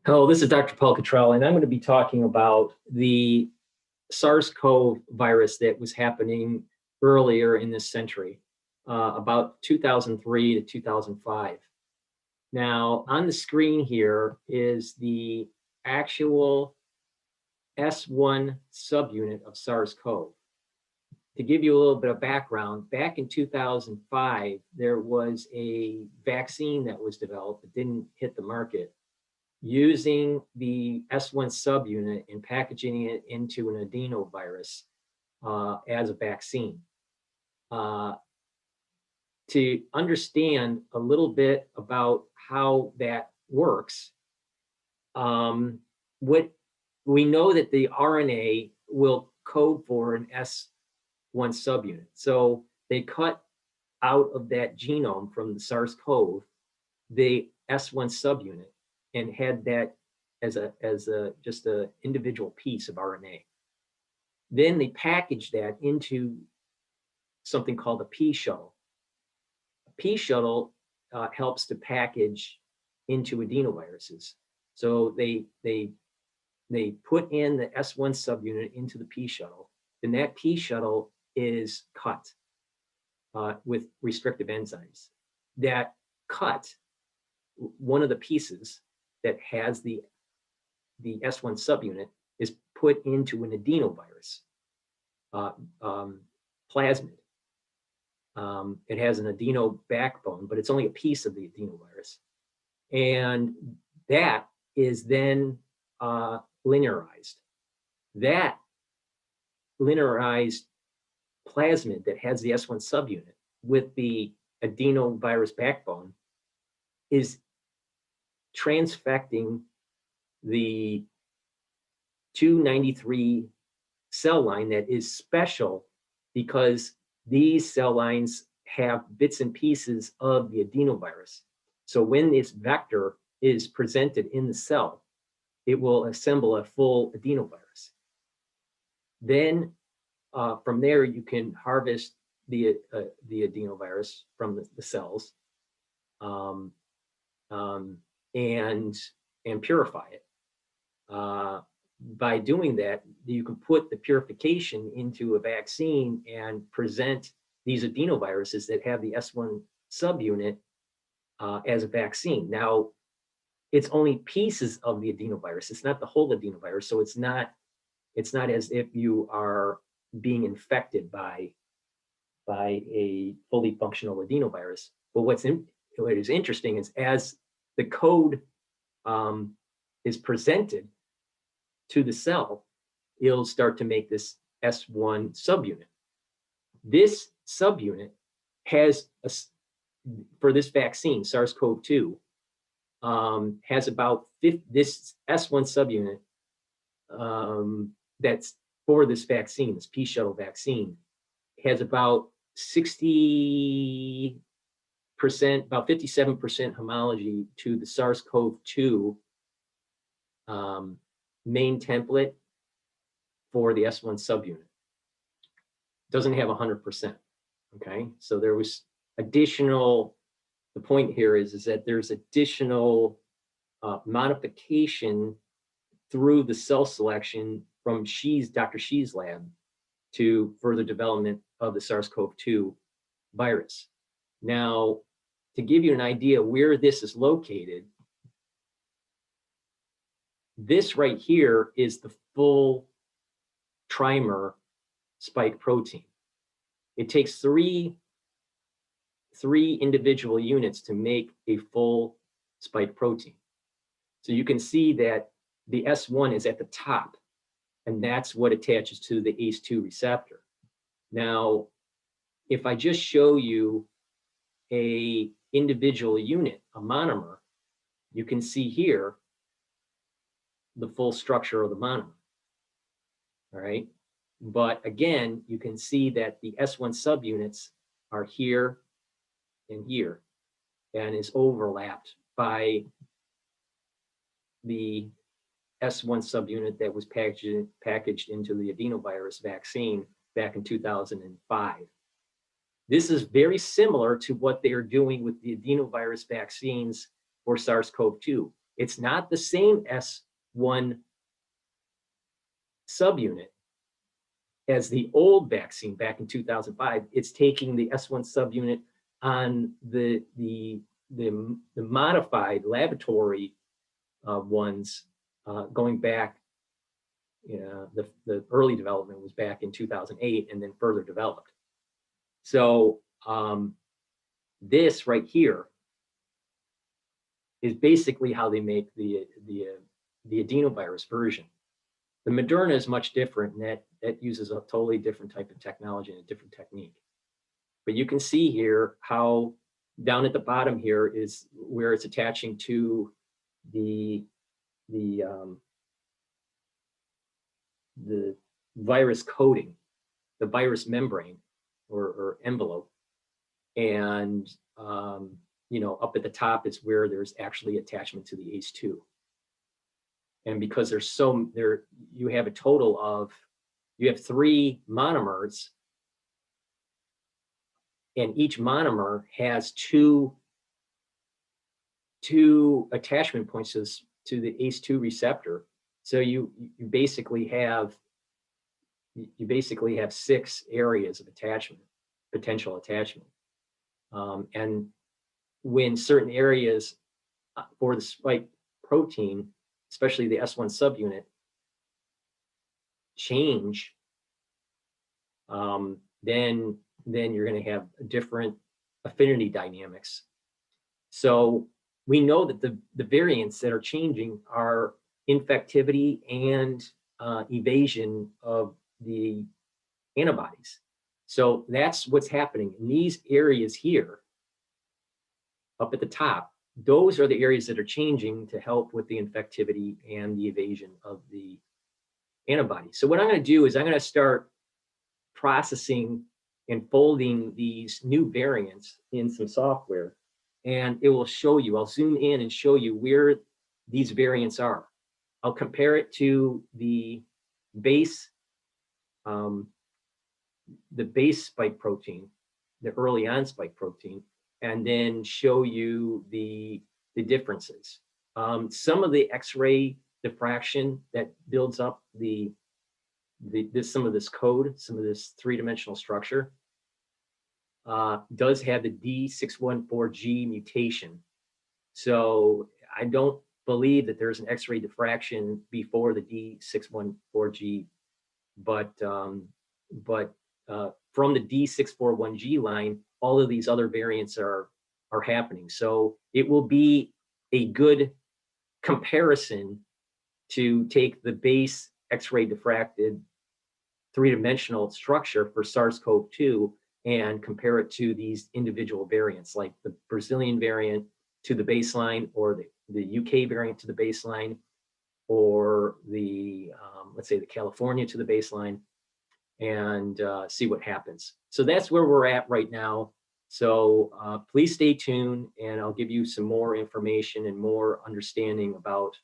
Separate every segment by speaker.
Speaker 1: Hello, this is Dr. Paul Cottrell, and I'm going to be talking about the SARS-CoV virus that was happening earlier in this century, about 2003 to 2005. Now, on the screen here is the actual S1 subunit of SARS-CoV. To give you a little bit of background, back in 2005, there was a vaccine that was developed that didn't hit the market, using the S1 subunit and packaging it into an adenovirus as a vaccine. To understand a little bit about how that works, what we know that the RNA will code for an S1 subunit. So they cut out of that genome from the SARS-CoV the S1 subunit and had that as just an individual piece of RNA. Then they packaged that into something called a pShuttle. A pShuttle helps to package into adenoviruses. So they put in the S1 subunit into the pShuttle, and that pShuttle is cut with restrictive enzymes. That cut, one of the pieces that has the S1 subunit, is put into an adenovirus plasmid. It has an adeno backbone, but it's only a piece of the adenovirus. And that is then linearized. That linearized plasmid that has the S1 subunit with the adenovirus backbone is transfecting the 293 cell line that is special because these cell lines have bits and pieces of the adenovirus. So when this vector is presented in the cell, it will assemble a full adenovirus. Then from there, you can harvest the adenovirus from the cells and purify it. By doing that, you can put the purification into a vaccine and present these adenoviruses that have the S1 subunit as a vaccine. Now, it's only pieces of the adenovirus. It's not the whole adenovirus, so it's not as if you are being infected by a fully functional adenovirus. But what is interesting is as the code is presented to the cell, it'll start to make this S1 subunit. This subunit has, for this vaccine, SARS-CoV-2, has about this S1 subunit that's for this vaccine, this pShuttle vaccine, has about 60%, about 57% homology to the SARS-CoV-2 main template for the S1 subunit. Doesn't have 100%, okay? So there was additional, the point here is that there's additional modification through the cell selection from Dr. Xi's lab to further development of the SARS-CoV-2 virus. Now, to give you an idea where this is located, this right here is the full trimer spike protein. It takes three individual units to make a full spike protein. So you can see that the S1 is at the top, and that's what attaches to the ACE2 receptor. Now, if I just show you a individual unit, a monomer, you can see here the full structure of the monomer, all right? But again, you can see that the S1 subunits are here and here, and is overlapped by the S1 subunit that was packaged into the adenovirus vaccine back in 2005. This is very similar to what they are doing with the adenovirus vaccines for SARS-CoV-2. It's not the same S1 subunit as the old vaccine back in 2005. It's taking the S1 subunit on the modified laboratory ones going back. The early development was back in 2008 and then further developed. So this right here is basically how they make the adenovirus version. The Moderna is much different, and that uses a totally different type of technology and a different technique. But you can see here how down at the bottom here is where it's attaching to the virus coating, the virus membrane or envelope. And up at the top is where there's actually attachment to the ACE2. And because you have a total of, you have 3 monomers, and each monomer has two attachment points to the ACE2 receptor. So you basically have 6 areas of attachment, potential attachment. And when certain areas for the spike protein, especially the S1 subunit, change, then you're going to have different affinity dynamics. So we know that the variants that are changing are infectivity and evasion of the antibodies. So that's what's happening in these areas here up at the top. Those are the areas that are changing to help with the infectivity and the evasion of the antibody. So what I'm going to do is I'm going to start processing and folding these new variants in some software, and it will show you, I'll zoom in and show you where these variants are. I'll compare it to the base spike protein, the early on spike protein, and then show you the differences. Some of the X-ray diffraction that builds up some of this code, some of this 3-dimensional structure, does have the D614G mutation. So I don't believe that there's an X-ray diffraction before the D614G, but from the D641G line, all of these other variants are happening. So it will be a good comparison to take the base X-ray diffracted 3-dimensional structure for SARS-CoV-2 and compare it to these individual variants, like the Brazilian variant to the baseline, or the UK variant to the baseline, or the let's say the California to the baseline, and see what happens. So that's where we're at right now. So please stay tuned, and I'll give you some more information and more understanding about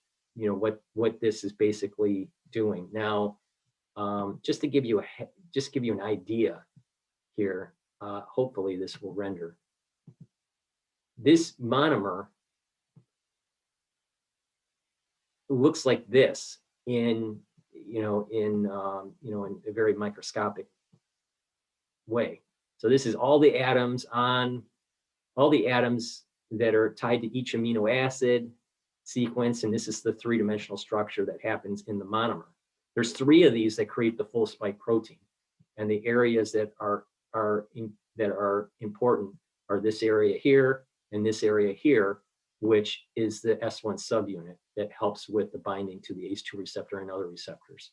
Speaker 1: what this is basically doing. Now, just to give you an idea here, hopefully this will render. This monomer looks like this in a very microscopic way. So this is all the atoms that are tied to each amino acid sequence, and this is the 3-dimensional structure that happens in the monomer. There's 3 of these that create the full spike protein, and the areas that are important are this area here and this area here, which is the S1 subunit that helps with the binding to the ACE2 receptor and other receptors.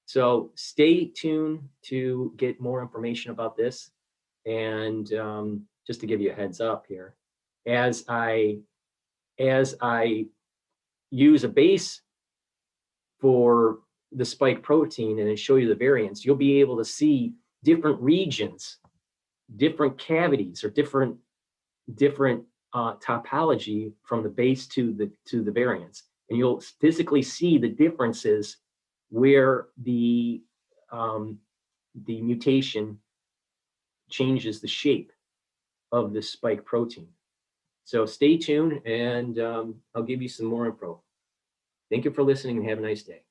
Speaker 1: So stay tuned to get more information about this. And just to give you a heads up here, as I use a base for the spike protein and I show you the variants, you'll be able to see different regions, different cavities, or different topology from the base to the variants, and you'll physically see the differences where the mutation changes the shape of the spike protein. So stay tuned, and I'll give you some more info. Thank you for listening, and have a nice day.